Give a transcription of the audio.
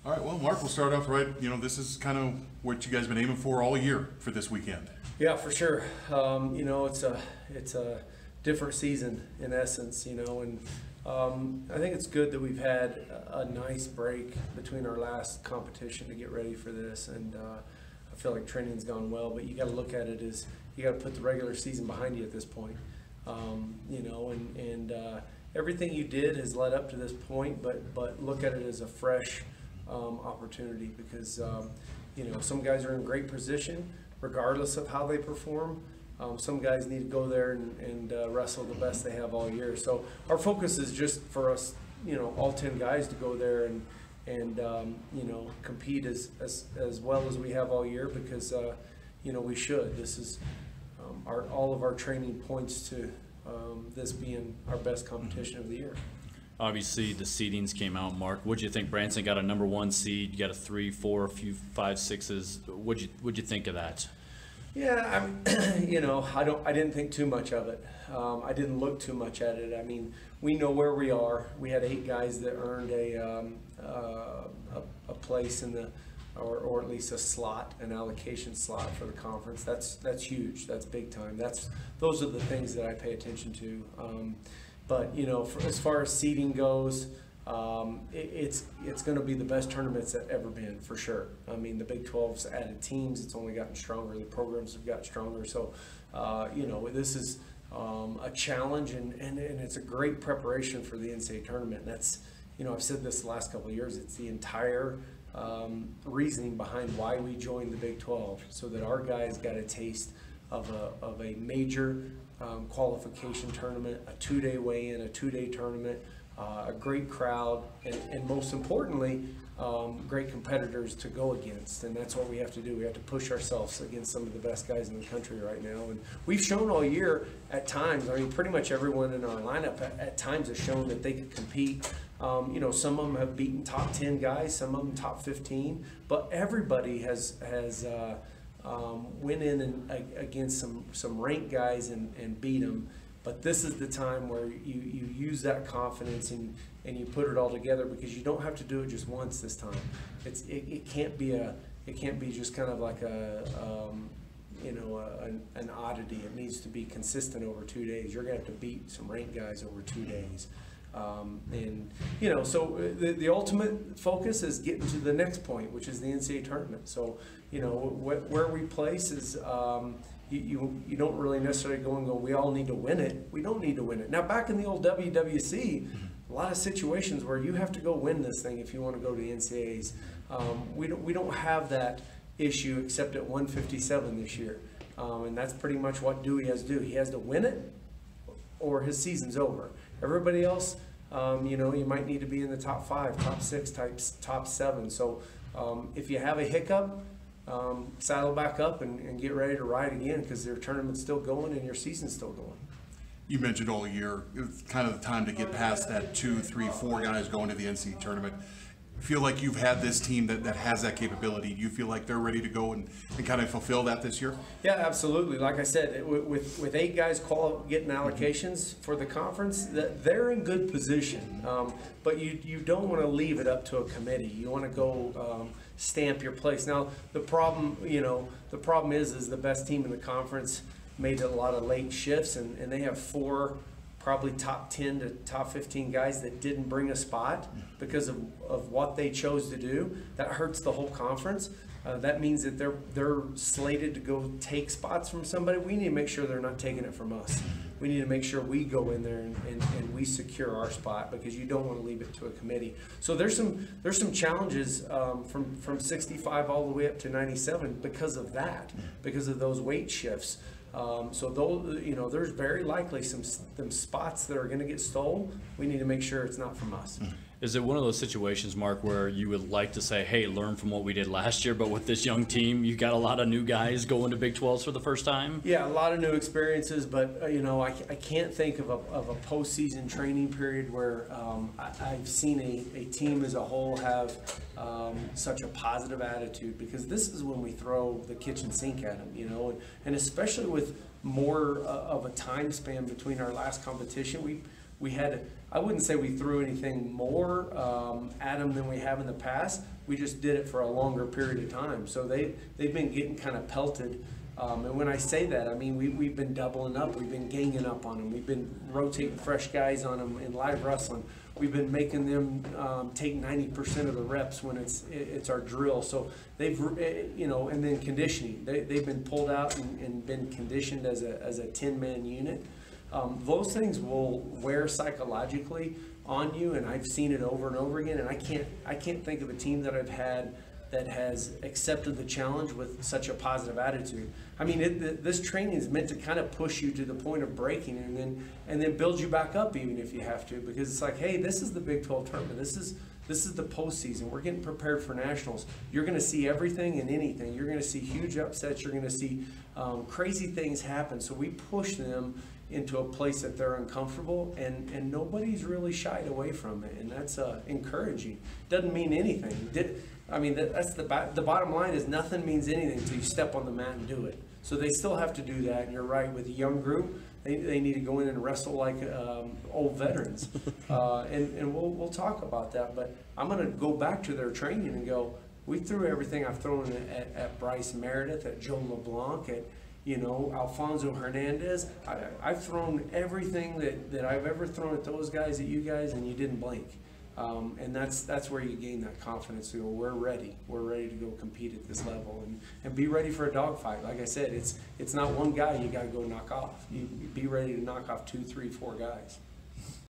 All right, well, Mark, we'll start off right. This is kind of what you guys been aiming for all year for this weekend. Yeah, for sure. It's a different season in essence, and I think it's good that we've had a nice break between our last competition to get ready for this, and I feel like training's gone well. But you got to look at it as you got to put the regular season behind you at this point, everything you did has led up to this point, but look at it as a fresh opportunity because some guys are in great position regardless of how they perform. Some guys need to go there and wrestle the best they have all year. So our focus is just for us, all 10 guys to go there and compete as well as we have all year because we should. This is all of our training points to this being our best competition of the year. Obviously, the seedings came out. Mark, what'd you think? Branson got a #1 seed. You got a 3, 4, a few 5, 6s. What'd you think of that? Yeah, I didn't think too much of it. I didn't look too much at it. I mean, we know where we are. We had 8 guys that earned a place in the, or at least a slot, an allocation slot for the conference. That's huge. That's big time. Those are the things that I pay attention to. But as far as seeding goes, it's going to be the best tournament it's ever been for sure. I mean, the Big 12's added teams; it's only gotten stronger. The programs have gotten stronger. So, this is a challenge, and it's a great preparation for the NCAA tournament. And that's I've said this the last couple of years. It's the entire reasoning behind why we joined the Big 12, so that our guys got a taste of a major qualification tournament, a 2-day weigh-in, a 2-day tournament, a great crowd, and most importantly, great competitors to go against. And that's what we have to do. We have to push ourselves against some of the best guys in the country right now. And we've shown all year at times, I mean, pretty much everyone in our lineup at times has shown that they could compete. Some of them have beaten top 10 guys, some of them top 15, but everybody has went in and against some ranked guys and beat them. But this is the time where you use that confidence and you put it all together, because you don't have to do it just once this time. It can't be just kind of like an oddity. It needs to be consistent over 2 days. You're gonna have to beat some ranked guys over 2 days. So the ultimate focus is getting to the next point, which is the NCAA tournament. So, where we place is, you don't really necessarily go and go, we all need to win it. We don't need to win it. Now, back in the old WWC, a lot of situations where you have to go win this thing if you want to go to the NCAAs. We don't have that issue except at 157 this year. And that's pretty much what Dewey has to do. He has to win it or his season's over. Everybody else, you might need to be in the top 5, top 6, top 7. So if you have a hiccup, saddle back up and get ready to ride again, because their tournament's still going and your season's still going. You mentioned all year, it's kind of the time to get past that 2, 3, 4 guys going to the NCAA tournament. Feel like you've had this team that has that capability. Do you feel like they're ready to go and kind of fulfill that this year? Yeah, absolutely. Like I said, with 8 guys getting allocations for the conference, they're in good position. But you don't want to leave it up to a committee. You want to go stamp your place. Now, the problem is the best team in the conference made a lot of late shifts, and they have 4 probably top 10 to top 15 guys that didn't bring a spot because of what they chose to do. That hurts the whole conference. That means that they're slated to go take spots from somebody. We need to make sure they're not taking it from us. We need to make sure we go in there and we secure our spot, because you don't want to leave it to a committee. So there's some challenges from 65 all the way up to 97 because of that, because of those weight shifts. So those, there's very likely some spots that are going to get stolen. We need to make sure it's not from us. Is it one of those situations, Mark, where you would like to say, hey, learn from what we did last year, but with this young team, you got a lot of new guys going to Big 12s for the first time? Yeah, a lot of new experiences, but I can't think of a postseason training period where I've seen a team as a whole have such a positive attitude, because this is when we throw the kitchen sink at them, and especially with more of a time span between our last competition, we had, I wouldn't say we threw anything more at them than we have in the past. We just did it for a longer period of time. So they've been getting kind of pelted. And when I say that, I mean, we've been doubling up. We've been ganging up on them. We've been rotating fresh guys on them in live wrestling. We've been making them take 90% of the reps when it's our drill. So they've, you know, and then conditioning. They've been pulled out and been conditioned as a 10-man unit. Those things will wear psychologically on you, and I've seen it over and over again. And I can't think of a team that I've had that has accepted the challenge with such a positive attitude. I mean, this training is meant to kind of push you to the point of breaking, and then build you back up even if you have to, because it's like, hey, this is the Big 12 tournament. This is the postseason. We're getting prepared for nationals. You're going to see everything and anything. You're going to see huge upsets. You're going to see crazy things happen. So we push them into a place that they're uncomfortable, and nobody's really shied away from it, and that's encouraging. Doesn't mean anything. I mean, that's the bottom line is nothing means anything until you step on the mat and do it. So they still have to do that, and you're right, with a young group, they need to go in and wrestle like old veterans. And we'll talk about that, but I'm going to go back to their training and go, we threw everything I've thrown at Bryce Meredith, at Joe LeBlanc, at, you know, Alfonso Hernandez. I've thrown everything that I've ever thrown at those guys, at you guys, and you didn't blink. And that's where you gain that confidence to go, we're ready to go compete at this level, and be ready for a dogfight. Like I said, it's not one guy you got to go knock off. You be ready to knock off 2, 3, 4 guys.